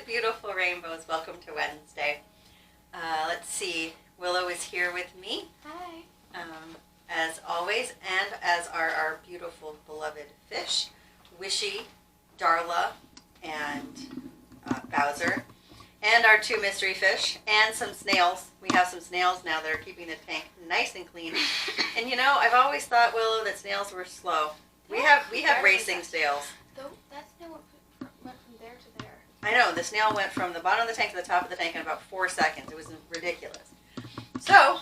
Beautiful rainbows. Welcome to Wednesday. Let's see. Willow is here with me. Hi. As always, and as are our beautiful beloved fish, Wishy, Darla, and Bowser, and our two mystery fish, and some snails. We have some snails now that are keeping the tank nice and clean. And you know, I've always thought, Willow, that snails were slow. We have racing snails. Though that snail went from there to there. I know, the snail went from the bottom of the tank to the top of the tank in about 4 seconds. It was ridiculous. So,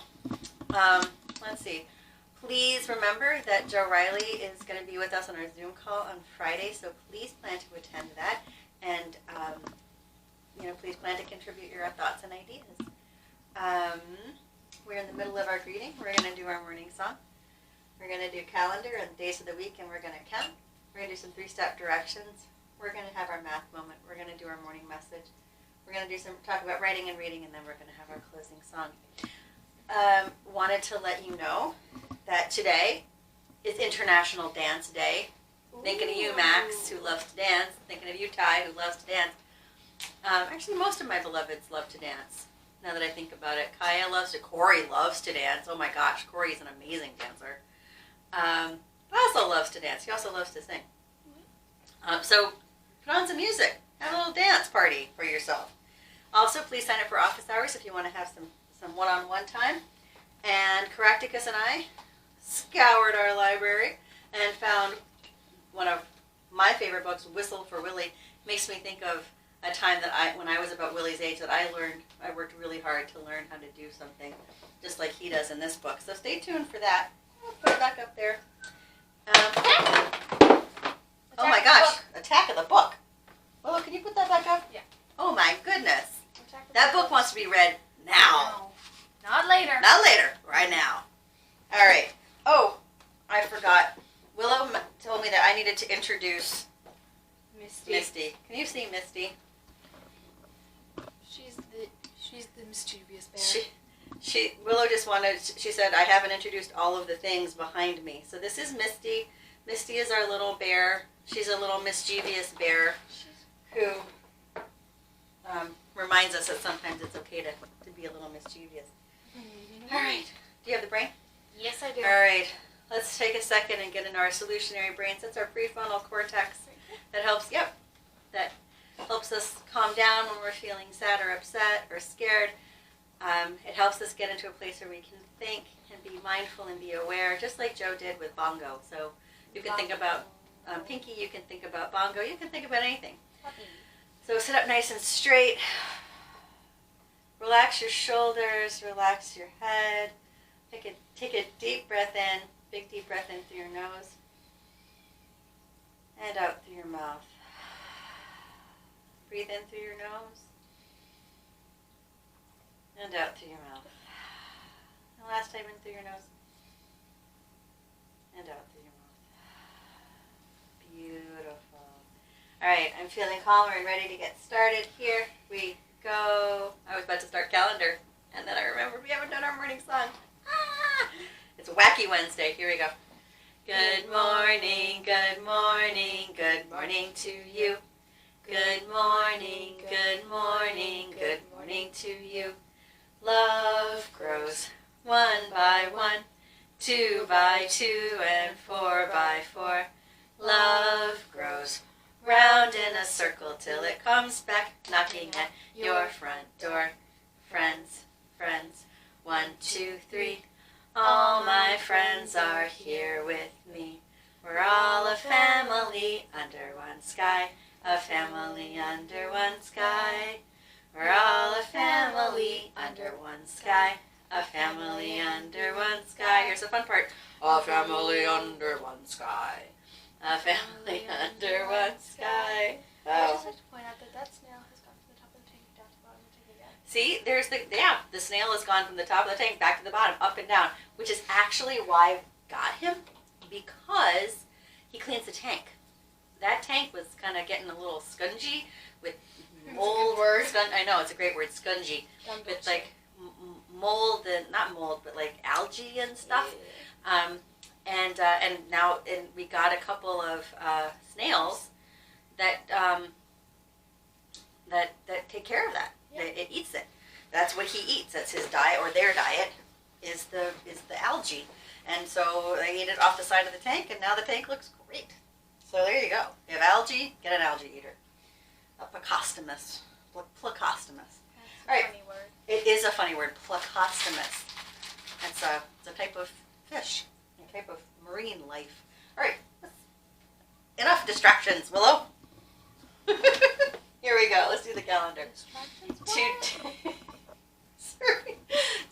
let's see. Please remember that Joe Riley is going to be with us on our Zoom call on Friday, so please plan to attend that. And, please plan to contribute your thoughts and ideas. We're in the middle of our greeting. We're going to do our morning song. We're going to do calendar and days of the week, and we're going to count. We're going to do some 3-step directions. We're going to have our math moment. We're going to do our morning message. We're going to talk about writing and reading, and then we're going to have our closing song. Wanted to let you know that today is International Dance Day. Ooh. Thinking of you, Max, who loves to dance. Thinking of you, Ty, who loves to dance. Actually, most of my beloveds love to dance, now that I think about it. Kaya loves to. Corey loves to dance. Oh my gosh, Corey's an amazing dancer. Also loves to dance. He also loves to sing. So put on some music. Have a little dance party for yourself. Also, please sign up for office hours if you want to have some one-on-one time. And Caractacus and I scoured our library and found one of my favorite books, Whistle for Willie. Makes me think of a time that when I was about Willie's age, that I worked really hard to learn how to do something just like he does in this book. So stay tuned for that. I'll put it back up there. Oh my gosh, Attack of the Book. Willow, can you put that back up? Yeah. Oh my goodness. That book wants to be read now. No. Not later. Not later, right now. All right. Oh, I forgot. Willow told me that I needed to introduce Misty. Can you see Misty? She's the mischievous bear. Willow just she said, I haven't introduced all of the things behind me. So this is Misty. Misty is our little bear. She's a little mischievous bear who reminds us that sometimes it's okay to be a little mischievous. Mm-hmm. All right. Do you have the brain? Yes, I do. All right. Let's take a second and get into our solutionary brains. That's our prefrontal cortex. That helps us calm down when we're feeling sad or upset or scared. It helps us get into a place where we can think and be mindful and be aware, just like Joe did with bongo. So you can think about Pinky, you can think about bongo, you can think about anything. So sit up nice and straight. Relax your shoulders, relax your head. Take a deep breath in, big deep breath in through your nose. And out through your mouth. Breathe in through your nose. And out through your mouth. And last time in through your nose. And out through your mouth. Beautiful. All right, I'm feeling calmer and ready to get started. Here we go. I was about to start calendar, and then I remembered we haven't done our morning song. It's Wacky Wednesday. Here we go. Good morning, good morning, good morning to you. Good morning, good morning, good morning to you. Love grows 1 by 1, 2 by 2, and 4 by 4. Love grows round in a circle till it comes back knocking at your front door. Friends, friends, 1, 2, 3. All my friends are here with me. We're all a family under one sky. A family under one sky. We're all a family under one sky. A family under one sky. Here's the fun part. A family under one sky. A family under one sky. I'd Oh. just like to point out that that snail has gone from the top of the tank down to the bottom of the tank again. See, there's the snail has gone from the top of the tank back to the bottom, up and down, which is actually why I got him, because he cleans the tank. That tank was kind of getting a little scungy with mold. Word. I know, it's a great word, scungy. With like mold and not mold, but like algae and stuff. And now we got a couple of snails that that take care of that. Yeah. It eats it. That's what he eats. That's his diet, or their diet is the algae. And so they eat it off the side of the tank, and now the tank looks great. So there you go. You have algae, get an algae eater. A placostomus. Placostomus. That's All right. a funny word. It is a funny word, placostomus. It's a type of fish, a type of marine life. All right, enough distractions, Willow. Here we go. Let's do the calendar. Distractions? Sorry.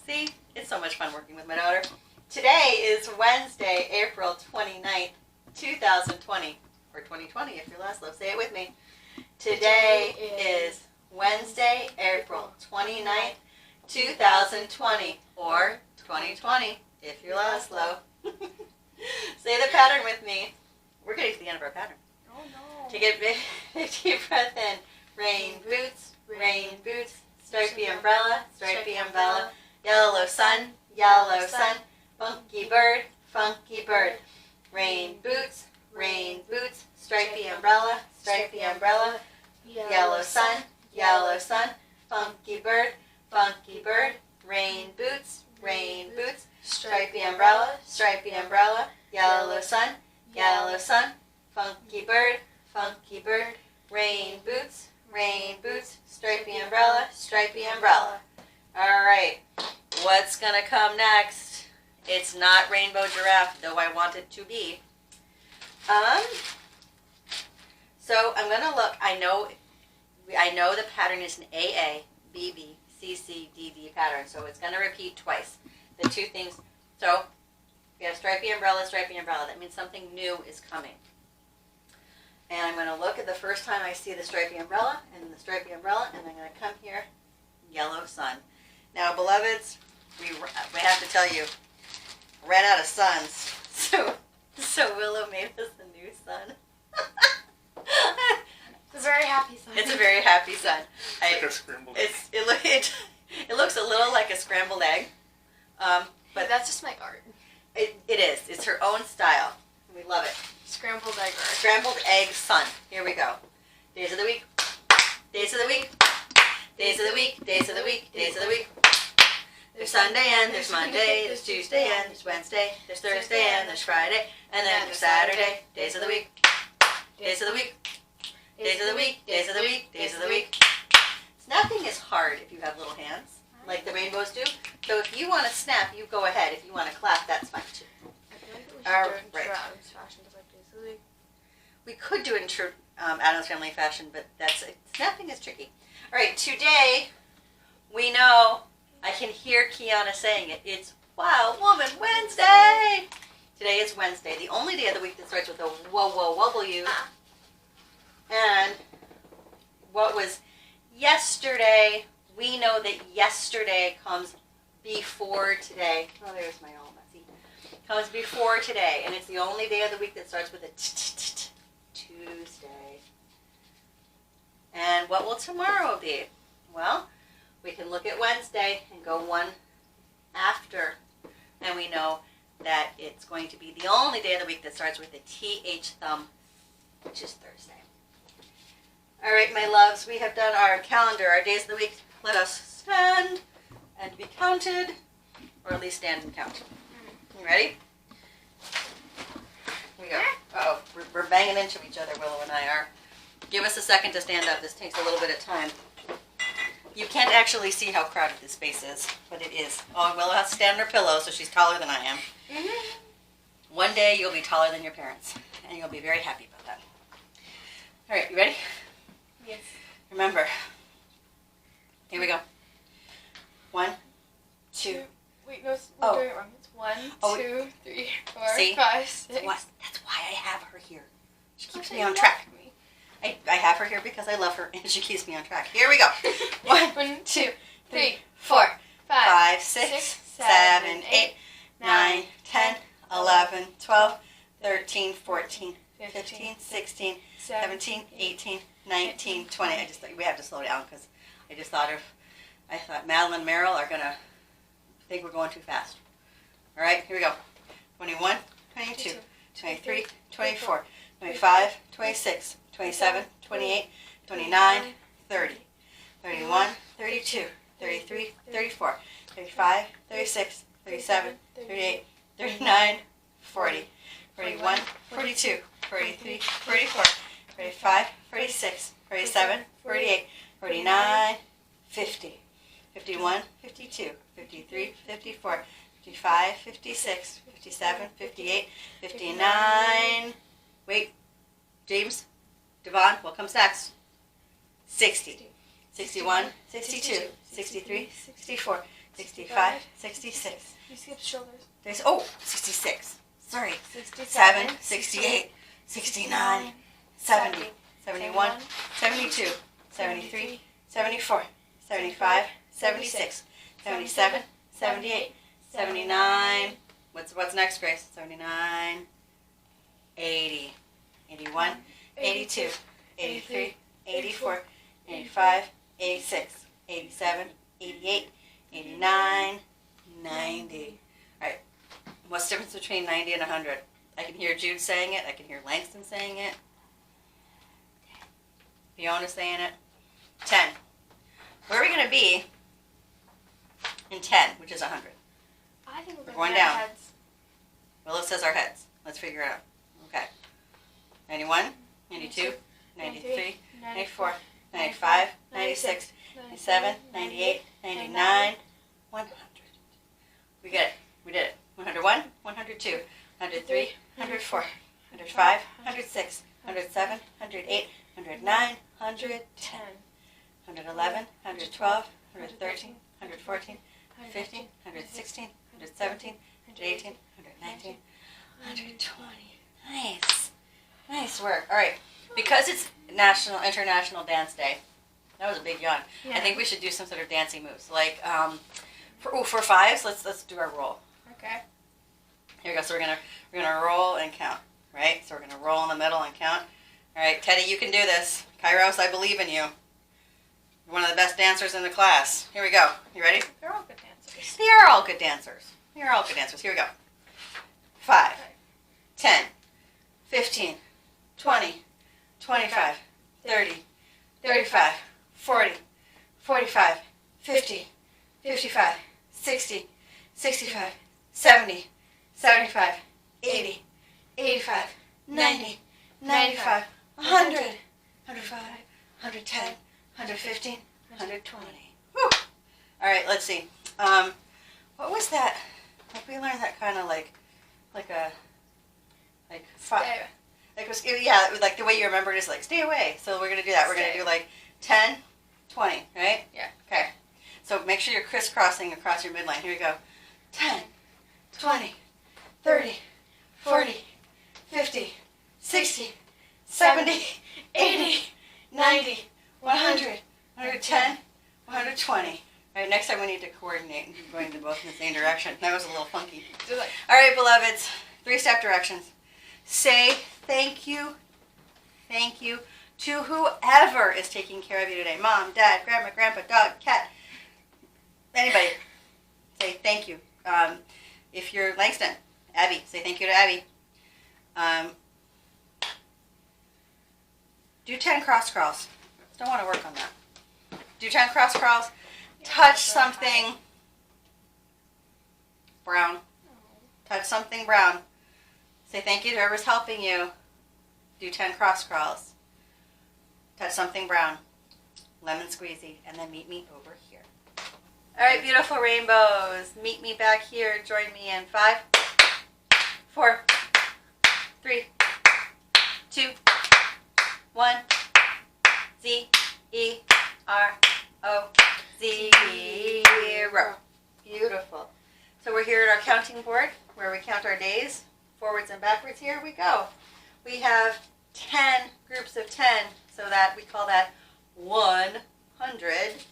See, it's so much fun working with my daughter. Today is Wednesday, April 29th, 2020, or 2020 if you're last love. Say it with me. Today is Wednesday, April 29th, 2020, or 2020 if you're last low. Say the pattern with me. We're getting to the end of our pattern. Oh no. Take a big deep breath in. Rain boots, stripy umbrella, yellow sun, funky bird, rain boots, stripy umbrella, yellow sun, funky bird, rain boots, stripy umbrella, yellow sun, funky bird, rain boots, stripy umbrella. All right, what's gonna come next? It's not rainbow giraffe, though I want it to be. So I'm gonna look. I know the pattern is an AA, BB, CC, DD pattern, so it's gonna repeat twice. The two things. So we have stripy umbrella. That means something new is coming. And I'm going to look at the first time I see the stripy umbrella, and I'm going to come here, yellow sun. Now, beloveds, we have to tell you, ran out of suns, so Willow made us a new sun. It's a very happy sign. It's a very happy sun. Like a scrambled egg. It looks a little like a scrambled egg, But that's just my art. it is. It's her own style. We love it. Scrambled egg art. Scrambled egg sun. Here we go. Days of the week. Days of the week. Days of the week. Days of the week. Days of the week. There's Sunday and there's Monday. There's Tuesday and there's Wednesday. There's Thursday and there's Friday. And then there's Saturday. Days of the week. Days of the week. Days of the week. Days of the week. Days of the week. Snapping is hard if you have little hands, like the rainbows do. So if you want to snap, you go ahead. If you want to clap, that's fine too. I feel like we should do it in Right. true Adams fashion, just like days of the week. We could do it in true Addams Family fashion, but snapping is tricky. All right, today we know, I can hear Kiana saying it, it's Wild Woman Wednesday! Today is Wednesday, the only day of the week that starts with a W. And what was yesterday, we know that yesterday comes before today. Oh, there's my all messy. Comes before today, and it's the only day of the week that starts with a Tuesday. And what will tomorrow be? Well, we can look at Wednesday and go one after, and we know that it's going to be the only day of the week that starts with a TH thumb, which is Thursday. All right, my loves, we have done our calendar, our days of the week. Let us stand and be counted, or at least stand and count. You ready? Here we go. Uh-oh, we're banging into each other, Willow and I are. Give us a second to stand up. This takes a little bit of time. You can't actually see how crowded this space is, but it is. Oh, Willow has to stand on her pillow, so she's taller than I am. One day day you'll be taller than your parents, and you'll be very happy about that. All right, you ready? Yes. Remember, here we go. 1, 2. Wait, no, we're doing it wrong. It's 1, 2, 3, 4, See? 5, 6. That's why I have her here. She keeps me You on love track. me. I have her here because I love her, and she keeps me on track. Here we go. 1, 2, 3, 4, 5, 6, 7, 8, 9, 10, 11, 12, 13, 14, 15, 16, 17, 18, 19, 20. I just thought we have to slow down because I thought Madeline and Merrill are going to think we're going too fast. All right, here we go. 21, 22, 23, 24, 25, 26, 27, 28, 29, 30, 31, 32, 33, 34, 35, 36, 37, 38, 39, 40, 41, 42, 43, 44, 45, 46, 47, 48, 49, 50, 51, 52, 53, 54, 55, 56, 57, 58, 59. Wait, James, Devon, what comes next? 60, 61, 62, 63, 64, 65, 66. You skipped shoulders. 66. Sorry. 67, 68, 69, 70, 71, 72, 73, 74, 75, 76, 77, 78, 79. What's next, Grace? 79, 80, 81, 82, 83, 84, 85, 86, 87, 88, 89, 90. All right. What's the difference between 90 and 100? I can hear Jude saying it. I can hear Langston saying it. Fiona saying it. 10. Where are we going to be in 10, which is 100? I think we're going going down. Heads. Well, it says our heads. Let's figure it out. Okay. 91, 92, 93, 94, 95, 96, 97, 98, 99, 100. We get it. We did it. 101, 102, 103, 104, 105, 106, 107, 108, 109, 110, 111, 112, 113, 114, 115, 116, 117, 118, 119, 120. Nice. Nice work. All right. Because it's International Dance Day, that was a big yawn. Yeah. I think we should do some sort of dancing moves. Like, for fives, let's do our roll. Okay. Here we go. So we're gonna roll and count, right? So we're gonna roll in the middle and count. All right, Teddy, you can do this. Kairos, I believe in you. You're one of the best dancers in the class. Here we go. You ready? They're all good dancers. They are all good dancers. You're all good dancers. Here we go. 5, 10, 15, 20, 25, 30, 35, 40, 45, 50, 55, 60, 65, 70, 75, 80, 85, 90, 95, 100, 105, 110, 115, 120. Whew. All right, let's see. What was that? Like we learned that kind of like five. Like it was, yeah, like the way you remember it is like stay away. So we're gonna do that. We're gonna do like 10, 20, right? Yeah. Okay. So make sure you're crisscrossing across your midline. Here we go. 10, 20, 30, 40, 50, 60, 70, 80, 90, 100, 110, 120. All right, next time we need to coordinate going to both in the same direction. That was a little funky. All right, beloveds, 3-step directions. Say thank you to whoever is taking care of you today. Mom, Dad, Grandma, Grandpa, dog, cat, anybody. Say thank you. If you're Langston, Abby, say thank you to Abby. Do 10 cross crawls. Don't want to work on that. Do 10 cross crawls. Touch something brown. Touch something brown. Say thank you to whoever's helping you. Do 10 cross crawls. Touch something brown. Lemon squeezy. And then meet me over here. All right, beautiful rainbows. Meet me back here. Join me in 5, 4, 3, 2, 1. Z, E, R, O, 0. Beautiful. So we're here at our counting board where we count our days. Forwards and backwards. Here we go. We have 10 groups of 10, so that we call that 100.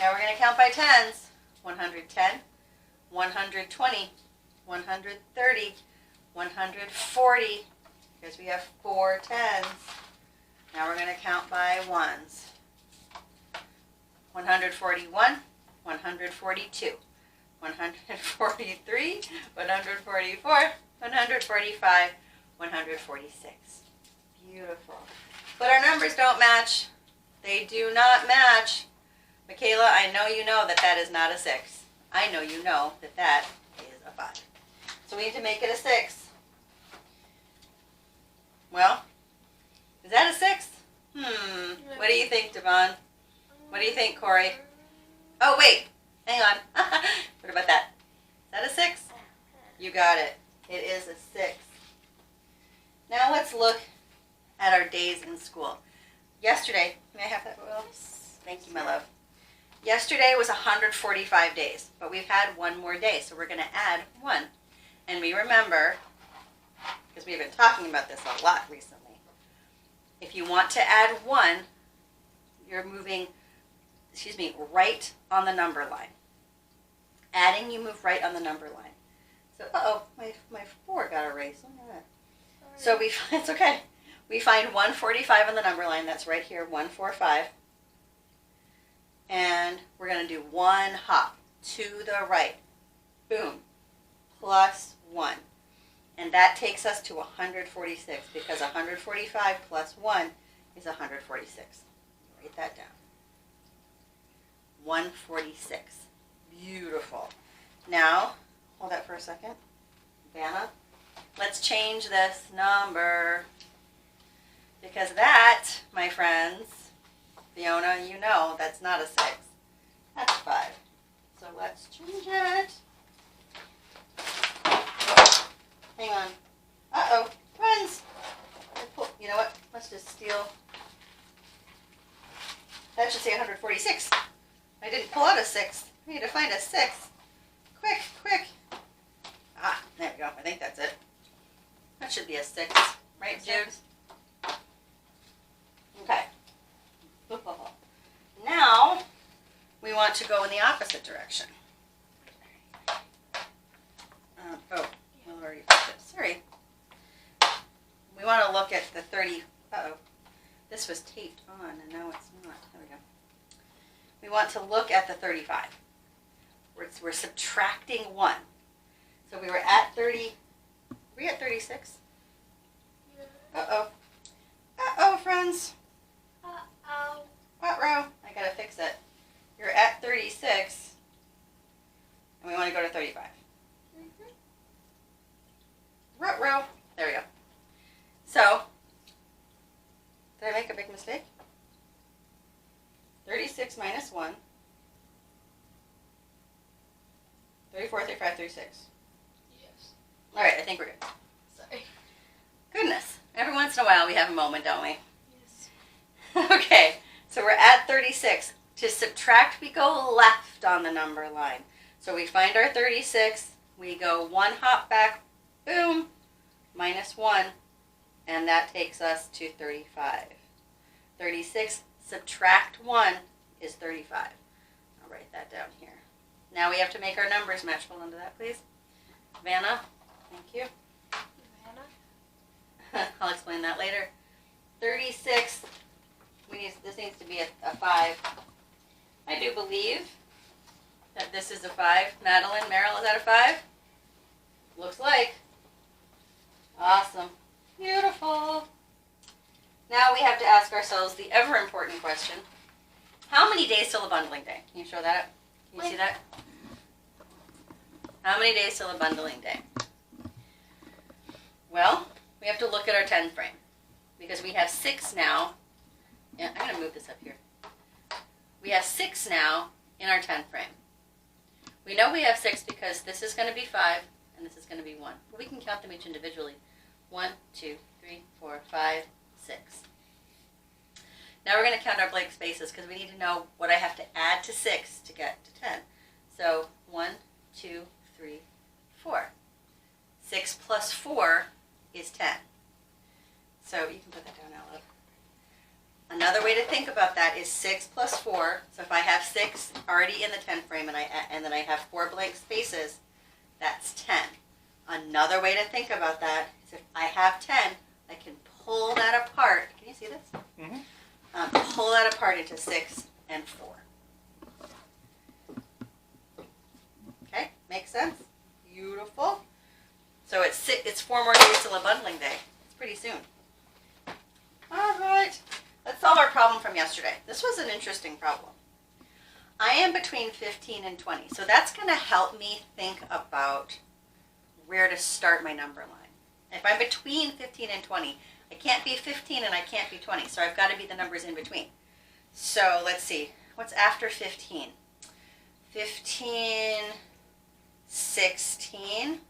Now we're going to count by tens. 110, 120, 130, 140, because we have 4 tens. Now we're going to count by ones. 141, 142, 143, 144, 145, 146. Beautiful. But our numbers don't match. They do not match. Michaela, I know you know that that is not a 6. I know you know that that is a 5. So we need to make it a 6. Well, is that a 6? What do you think, Devon? What do you think, Corey? Oh, wait. Hang on. What about that? Is that a 6? You got it. It is a 6. Now let's look at our days in school. Yesterday, may I have that, Will? Thank you, my love. Yesterday was 145 days, but we've had one more day, so we're going to add 1. And we remember, because we've been talking about this a lot recently, if you want to add 1, you're moving, right on the number line. Adding, you move right on the number line. So, my 4 got erased. Look at that. So it's okay. We find 145 on the number line. That's right here, 145. And we're going to do 1 hop to the right. Boom. Plus 1. And that takes us to 146, because 145 plus 1 is 146. Write that down. 146. Beautiful. Now, hold that for a second. Vanna, let's change this number. Because that, my friends, Fiona, you know that's not a 6. That's 5. So let's change it. Hang on. Uh-oh. Friends. You know what? Let's just steal. That should say 146. I didn't pull out a 6. I need to find a 6. Quick, quick. Ah, there we go. I think that's it. That should be a 6. Right, Jude? Okay. Now, we want to go in the opposite direction. Already put this. Sorry. We want to look at the 30. Uh-oh. This was taped on, and now it's not. There we go. We want to look at the 35. We're subtracting 1. So we were at 30. Were we at 36? Yeah. Uh-oh. Uh-oh, friends. Uh-oh. Uh-oh. I got to fix it. You're at 36, and we want to go to 35. Ruh-roh. There we go. So, did I make a big mistake? 36 minus 1. 34, 35, 36. Yes. All right, I think we're good. Sorry. Goodness. Every once in a while we have a moment, don't we? Yes. Okay, so we're at 36. To subtract, we go left on the number line. So we find our 36. We go 1 hop back. Boom. Minus 1. And that takes us to 35. 36 subtract 1 is 35. I'll write that down here. Now we have to make our numbers match. Hold on to that, please. Vanna, thank you. Vanna? I'll explain that later. 36, this needs to be a 5. I do believe that this is a 5. Madeline, Meryl, is that a 5? Looks like. Awesome. Beautiful. Now we have to ask ourselves the ever important question. How many days till a bundling day? Can you show that up? Can you see that? How many days till a bundling day? Well, we have to look at our 10 frame. Because we have 6 now. Yeah, I'm going to move this up here. We have 6 now in our 10 frame. We know we have 6 because this is going to be 5 and this is going to be 1. But we can count them each individually. 1, 2, 3, 4, 5, 6. Now we're going to count our blank spaces because we need to know what I have to add to 6 to get to 10. So 1, 2, 3, 4. 6 plus 4 is 10. So you can put that down out loud. Another way to think about that is 6 plus 4. So if I have 6 already in the 10 frame and then I have 4 blank spaces, that's 10. Another way to think about that is if I have 10, I can pull that apart. Can you see this? Mm-hmm. Pull that apart into 6 and 4. Okay, makes sense? Beautiful. So it's 4 more days till a bundling day. It's pretty soon. All right, let's solve our problem from yesterday. This was an interesting problem. I am between 15 and 20, so that's going to help me think about where to start my number line. If I'm between 15 and 20, I can't be 15 and I can't be 20, so I've got to be the numbers in between. So let's see, what's after 15? 15, 16,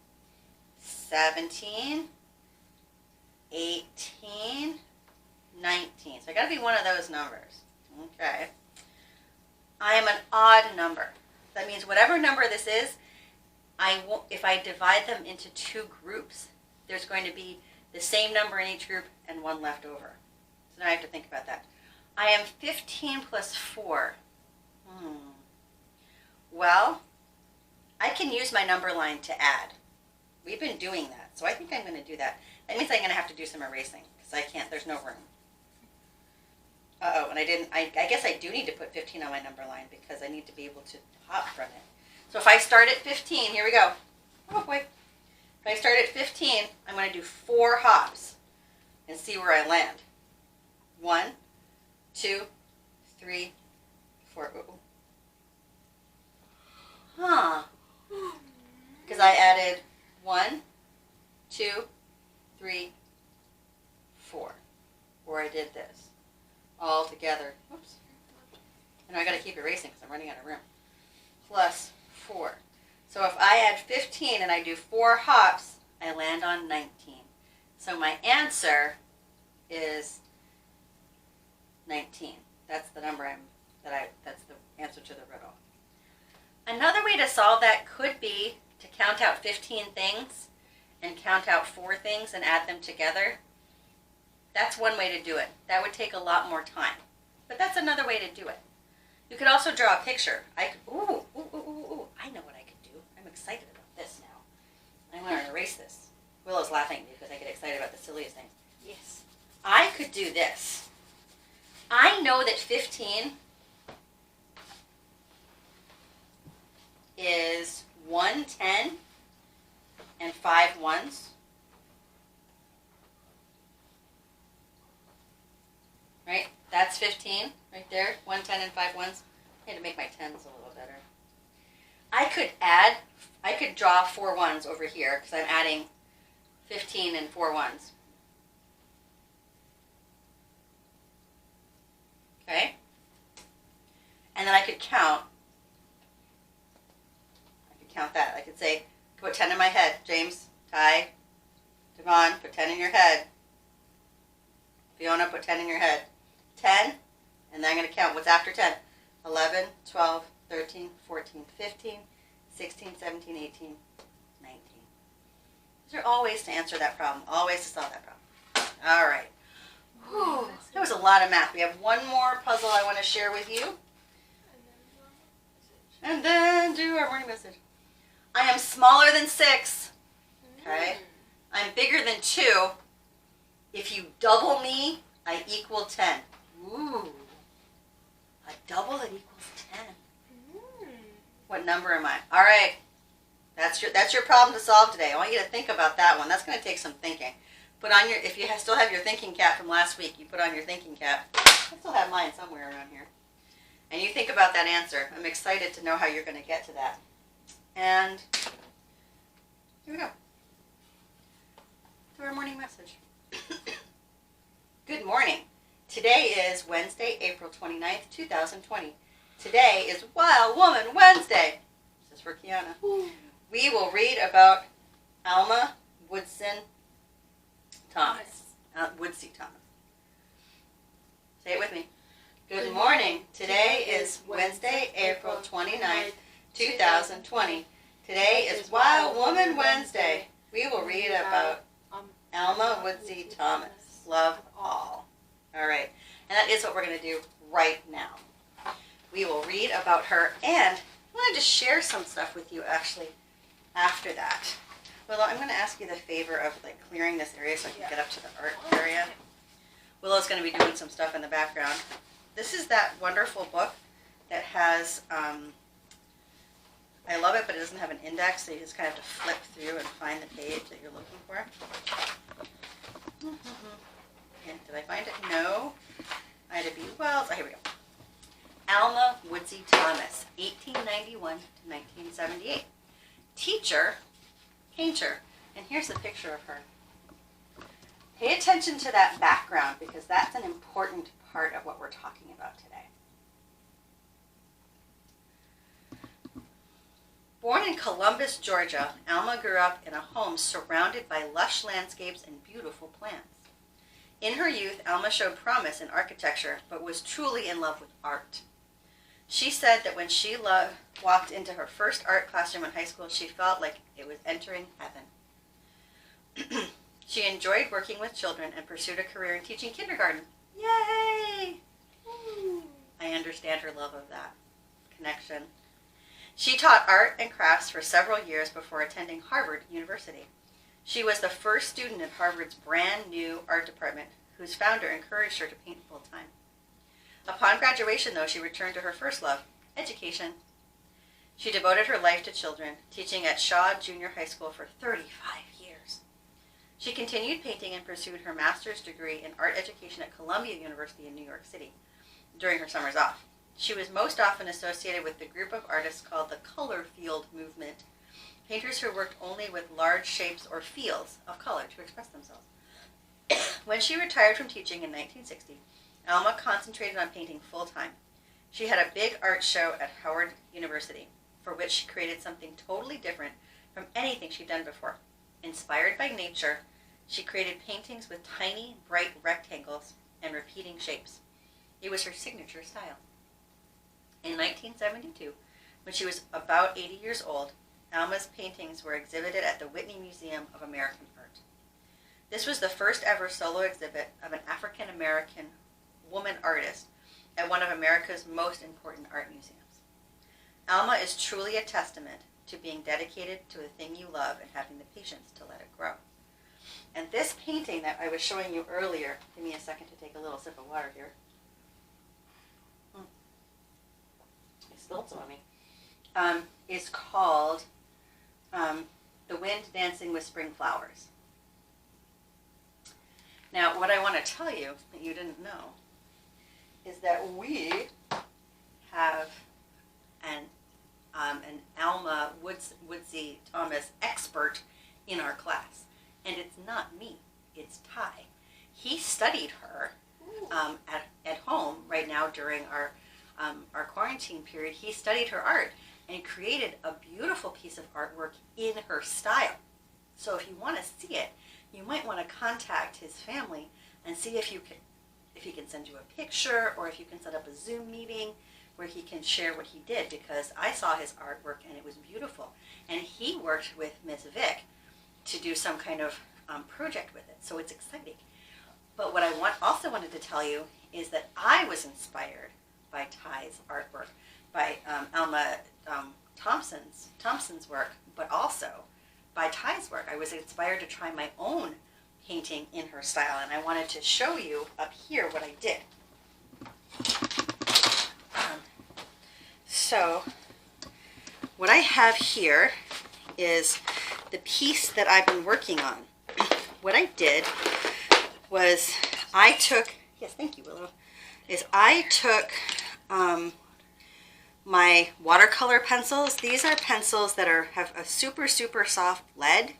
17, 18, 19. So I got to be one of those numbers. Okay. I am an odd number. That means whatever number this is, if I divide them into 2 groups, there's going to be the same number in each group and 1 left over. So now I have to think about that. I am 15 plus 4. Well, I can use my number line to add. We've been doing that, so I think I'm going to do that. That means I'm going to have to do some erasing because I can't, there's no room. Uh-oh, and I guess I do need to put 15 on my number line because I need to be able to hop from it. So if I start at 15, here we go. Oh, wait. If I start at 15, I'm going to do 4 hops and see where I land. 1, 2, 3, 4. Huh. Because I added 1, 2, 3, 4. Or I did this all together. Oops. And I got to keep erasing because I'm running out of room. Plus 4. So if I add 15 and I do 4 hops, I land on 19. So my answer is 19. That's the number that's the answer to the riddle. Another way to solve that could be to count out 15 things and count out 4 things and add them together. That's one way to do it. That would take a lot more time. But that's another way to do it. You could also draw a picture. I know what I could do. I'm excited about this now. I want to erase this. Willow's laughing at me because I get excited about the silliest things. Yes. I could do this. I know that 15 is 1 10 and 5 ones. Right? That's 15 right there. 1 10 and 5 ones. I need to make my 10s a little better. I could draw 4 ones over here because I'm adding 15 and 4 ones. Okay? And then I could count. That. I could say, put 10 in my head. James, Ty, Devon, put 10 in your head. Fiona, put 10 in your head. 10, and then I'm going to count what's after 10. 11, 12, 13, 14, 15, 16, 17, 18, 19. Those are all ways to answer that problem. All ways to solve that problem. All right. Whew, that was a lot of math. We have one more puzzle I want to share with you. And then do our morning message. I am smaller than 6. Okay. I'm bigger than 2. If you double me, I equal 10. Ooh. A double that equals 10. What number am I? All right. That's your problem to solve today. I want you to think about that one. That's going to take some thinking. Put on if you still have your thinking cap from last week, you put on your thinking cap. I still have mine somewhere around here. And you think about that answer. I'm excited to know how you're going to get to that. And here we go. To our morning message. Good morning. Today is Wednesday, April 29th, 2020. Today is Wild Woman Wednesday. This is for Kiana. We will read about Alma Woodson Thomas. Woodsey Thomas. Say it with me. Good morning. Today is Wednesday, April 29th, 2020. Today is Wild Woman Wednesday. We will read about Alma Woodsey Thomas. Love all. All right. And that is what we're going to do right now. We will read about her, and I want to just share some stuff with you actually after that. Willow, I'm going to ask you the favor of clearing this area so I can get up to the art area. Willow's going to be doing some stuff in the background. This is that wonderful book that has, I love it, but it doesn't have an index, so you just kind of have to flip through and find the page that you're looking for. And did I find it? No. Ida B. Wells. Oh, here we go. Alma Woodsey Thomas, 1891 to 1978. Teacher, painter. And here's the picture of her. Pay attention to that background because that's an important part of what we're talking about today. Born in Columbus, Georgia, Alma grew up in a home surrounded by lush landscapes and beautiful plants. In her youth, Alma showed promise in architecture, but was truly in love with art. She said that when she walked into her first art classroom in high school, she felt like it was entering heaven. She enjoyed working with children and pursued a career in teaching kindergarten. Yay! I understand her love of that connection. She taught art and crafts for several years before attending Harvard University. She was the first student in Harvard's brand new art department, whose founder encouraged her to paint full-time. Upon graduation, though, she returned to her first love, education. She devoted her life to children, teaching at Shaw Junior High School for 35 years. She continued painting and pursued her master's degree in art education at Columbia University in New York City during her summers off. She was most often associated with the group of artists called the color field movement, painters who worked only with large shapes or fields of color to express themselves. When she retired from teaching in 1960, Alma concentrated on painting full-time. She had a big art show at Howard University, for which she created something totally different from anything she'd done before. Inspired by nature, she created paintings with tiny, bright rectangles and repeating shapes. It was her signature style. In 1972, when she was about 80 years old, Alma's paintings were exhibited at the Whitney Museum of American Art. This was the first ever solo exhibit of an African-American woman artist at one of America's most important art museums. Alma is truly a testament to being dedicated to a thing you love and having the patience to let it grow. And this painting that I was showing you earlier, give me a second to take a little sip of water here. I spilled some on me. Is called The Wind Dancing with Spring Flowers. Now, what I want to tell you that you didn't know is that we have an Alma Woodsey Thomas expert in our class. And it's not me, it's Ty. He studied her at home right now during our quarantine period. He studied her art and created a beautiful piece of artwork in her style. So if you want to see it, you might want to contact his family and see if he can send you a picture, or if you can set up a Zoom meeting where he can share what he did, because I saw his artwork and it was beautiful. And he worked with Miss Vic to do some kind of project with it, so it's exciting. But what I also wanted to tell you is that I was inspired by Ty's artwork, by Alma Thompson's work, but also by Ty's work. I was inspired to try my own painting in her style, and I wanted to show you up here what I did. So what I have here is the piece that I've been working on. What I did was I took my watercolor pencils. These are pencils that have a super soft lead.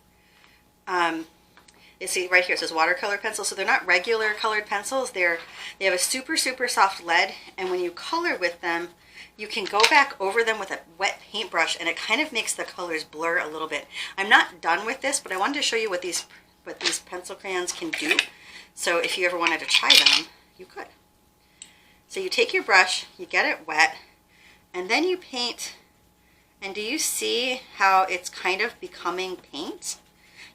You see right here it says watercolor pencil, so they're not regular colored pencils. They have a super soft lead, and when you color with them, you can go back over them with a wet paintbrush, and it kind of makes the colors blur a little bit. I'm not done with this, but I wanted to show you what these what these pencil crayons can do. So if you ever wanted to try them, you could. So you take your brush, you get it wet, and then you paint. And do you see how it's kind of becoming paint?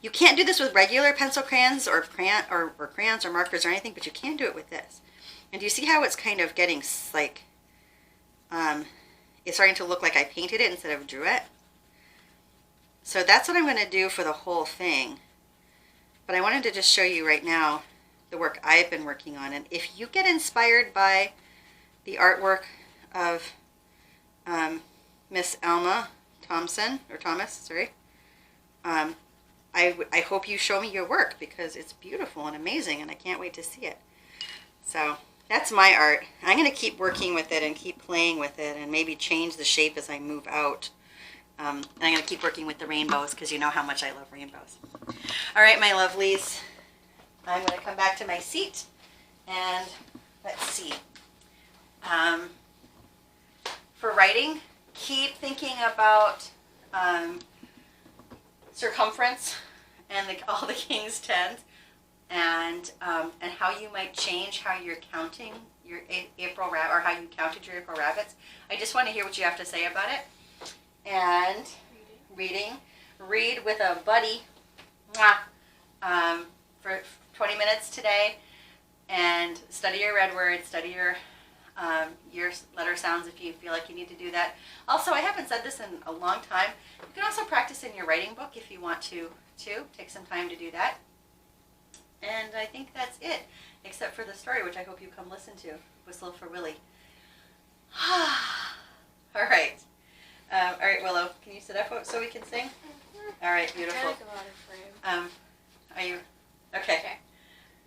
You can't do this with regular pencil crayons or crayons or markers or anything, but you can do it with this. And do you see how it's kind of getting like, it's starting to look like I painted it instead of drew it? So that's what I'm going to do for the whole thing. But I wanted to just show you right now the work I've been working on. And if you get inspired by the artwork of Miss Alma Thompson, or Thomas, sorry, I hope you show me your work because it's beautiful and amazing and I can't wait to see it. So that's my art. I'm going to keep working with it and keep playing with it and maybe change the shape as I move out. And I'm going to keep working with the rainbows because you know how much I love rainbows. All right, my lovelies. I'm going to come back to my seat and let's see. For writing, keep thinking about circumference and all the king's tens and how you might change how you're counting your April rabbit or how you counted your April rabbits. I just want to hear what you have to say about it. And read with a buddy for 20 minutes today, and study your red words, study your letter sounds if you feel like you need to do that. Also, I haven't said this in a long time. You can also practice in your writing book if you want to take some time to do that. And I think that's it, except for the story, which I hope you come listen to. Whistle for Willie. All right. All right, Willow, can you sit up so we can sing? All right, beautiful. Are you? Okay.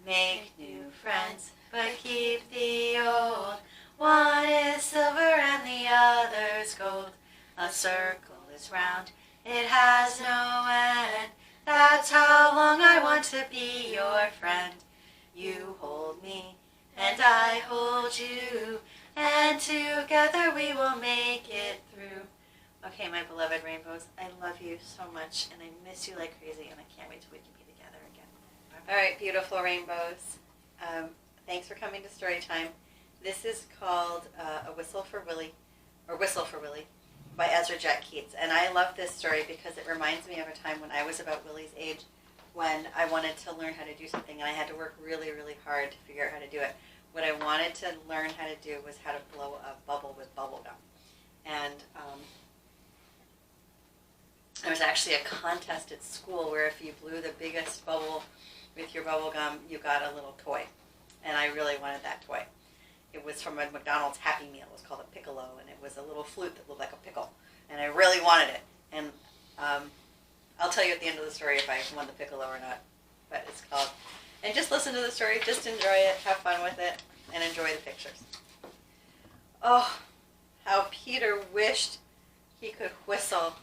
Make new friends, but keep the old. One is silver and the other's gold. A circle is round, it has no end. That's how long I want to be your friend. You hold me, and I hold you, and together we will make it through. Okay, my beloved rainbows, I love you so much, and I miss you like crazy, and I can't wait till we can be together again. All right, beautiful rainbows. Thanks for coming to Storytime. This is called A Whistle for Willie, or Whistle for Willie, by Ezra Jack Keats. And I love this story because it reminds me of a time when I was about Willie's age, when I wanted to learn how to do something, and I had to work really, really hard to figure out how to do it. What I wanted to learn how to do was how to blow a bubble with bubble gum. And there was actually a contest at school where if you blew the biggest bubble with your bubble gum, you got a little toy. And I really wanted that toy. It was from a McDonald's Happy Meal. It was called a piccolo, and it was a little flute that looked like a pickle. And I really wanted it. And I'll tell you at the end of the story if I won the piccolo or not. But it's called. And just listen to the story. Just enjoy it. Have fun with it. And enjoy the pictures. Oh, how Peter wished he could whistle.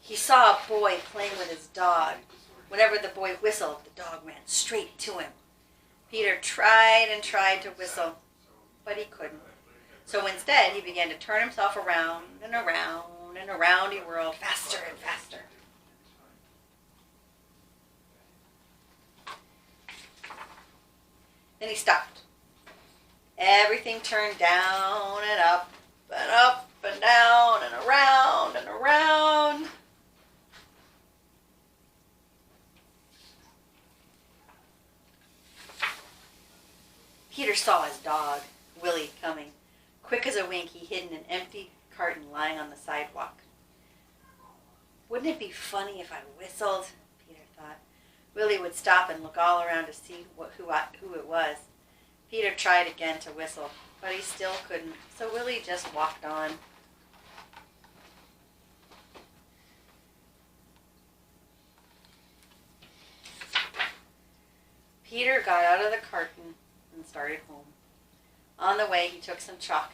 He saw a boy playing with his dog. Whenever the boy whistled, the dog ran straight to him. Peter tried and tried to whistle, but he couldn't. So instead, he began to turn himself around and around and around he whirled, faster and faster. Then he stopped. Everything turned down and up and down and around and around. Peter saw his dog, Willie, coming. Quick as a wink, he hid in an empty carton lying on the sidewalk. Wouldn't it be funny if I whistled? Peter thought. Willie would stop and look all around to see who it was. Peter tried again to whistle, but he still couldn't, so Willie just walked on. Peter got out of the carton and started home. On the way, he took some chalk,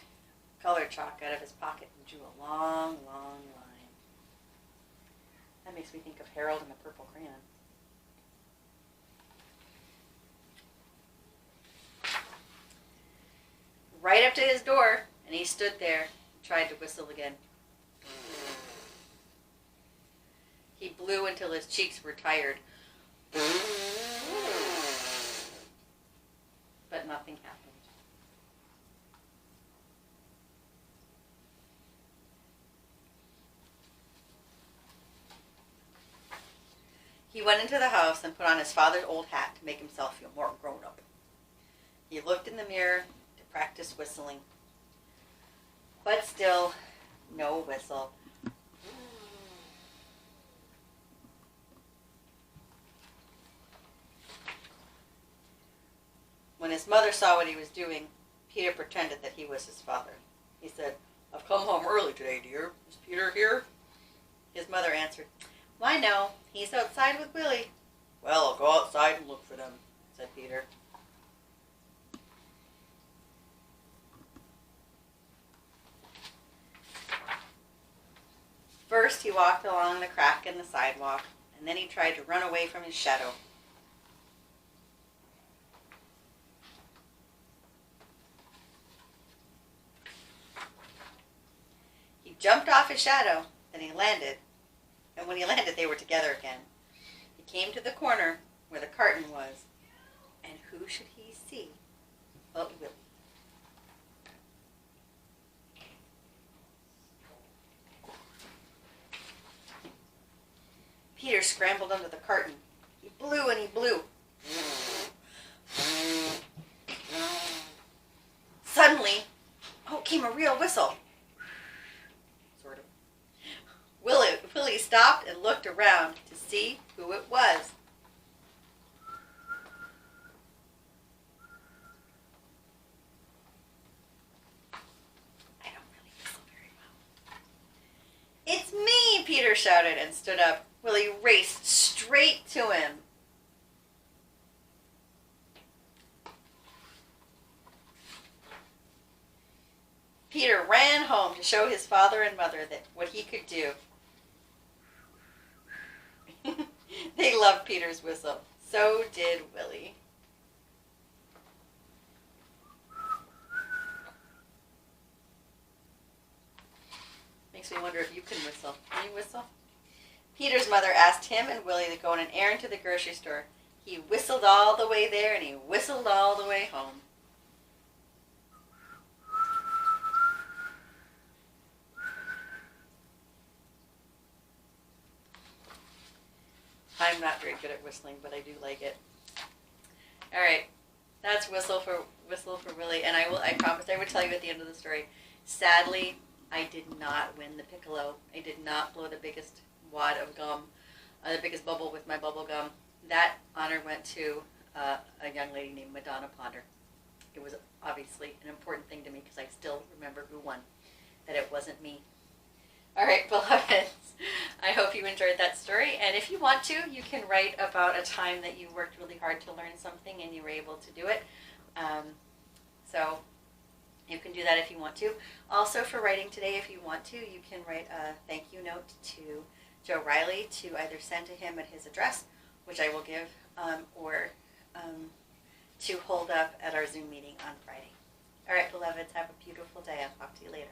colored chalk, out of his pocket and drew a long, long line. That makes me think of Harold and the Purple Crayon. right up to his door, and he stood there and tried to whistle again. He blew until his cheeks were tired. But nothing happened. He went into the house and put on his father's old hat to make himself feel more grown up. He looked in the mirror to practice whistling. But still, no whistle. When his mother saw what he was doing, Peter pretended that he was his father. He said, "I've come home early today, dear. Is Peter here?" His mother answered, "Why, no. He's outside with Willie." "Well, I'll go outside and look for them," said Peter. First, he walked along the crack in the sidewalk, and then he tried to run away from his shadow. He jumped off his shadow, then he landed, and when he landed, they were together again. He came to the corner where the carton was, and who should he see but Willie? Peter scrambled under the carton. He blew and he blew. Suddenly, out came a real whistle. Sort of. Willie stopped and looked around to see who it was. I don't really whistle very well. "It's me!" Peter shouted and stood up. Willie raced straight to him. Peter ran home to show his father and mother that what he could do. They loved Peter's whistle. So did Willie. Makes me wonder if you can whistle. Can you whistle? Peter's mother asked him and Willie to go on an errand to the grocery store. He whistled all the way there, and he whistled all the way home. I'm not very good at whistling, but I do like it. All right, that's Whistle for Willie, and I promised I would tell you at the end of the story. Sadly, I did not win the piccolo. I did not blow the biggest wad of gum, the biggest bubble with my bubble gum. That honor went to a young lady named Madonna Ponder. It was obviously an important thing to me because I still remember who won, that it wasn't me. All right, beloveds, I hope you enjoyed that story. And if you want to, you can write about a time that you worked really hard to learn something and you were able to do it. So you can do that if you want to. Also, for writing today, if you want to, you can write a thank you note to Joe Riley to either send to him at his address, which I will give, or to hold up at our Zoom meeting on Friday. All right, beloveds, have a beautiful day. I'll talk to you later.